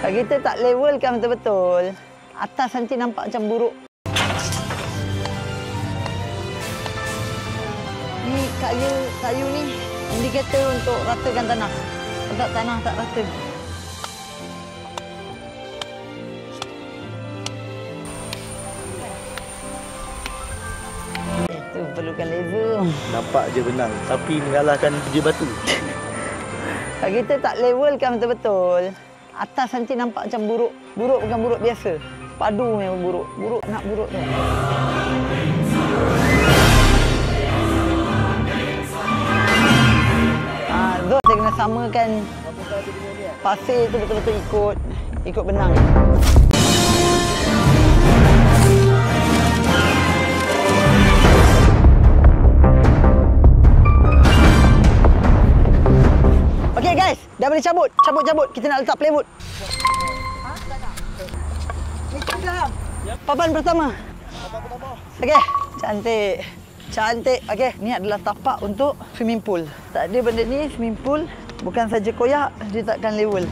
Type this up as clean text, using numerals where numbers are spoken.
Kalau kita tak levelkan betul-betul, atas nanti nampak macam buruk. Ni kayu ni indikator untuk ratakan tanah. Sebab tanah tak rata. Itu perlukan level. Nampak je benang, tapi mengalahkan je batu. Kalau kita tak levelkan betul-betul, atas nanti nampak macam buruk. Buruk bukan buruk biasa. Padu memang buruk. Buruk nak buruk tu. Zul, saya kena samakan pasir tu betul-betul ikut benang. Okey guys, dah boleh cabut. Cabut. Kita nak letak plywood. Papan pertama. Okey, cantik. Okey, ni adalah tapak untuk swimming pool. Tak ada benda ni, swimming pool bukan saja koyak, dia takkan level.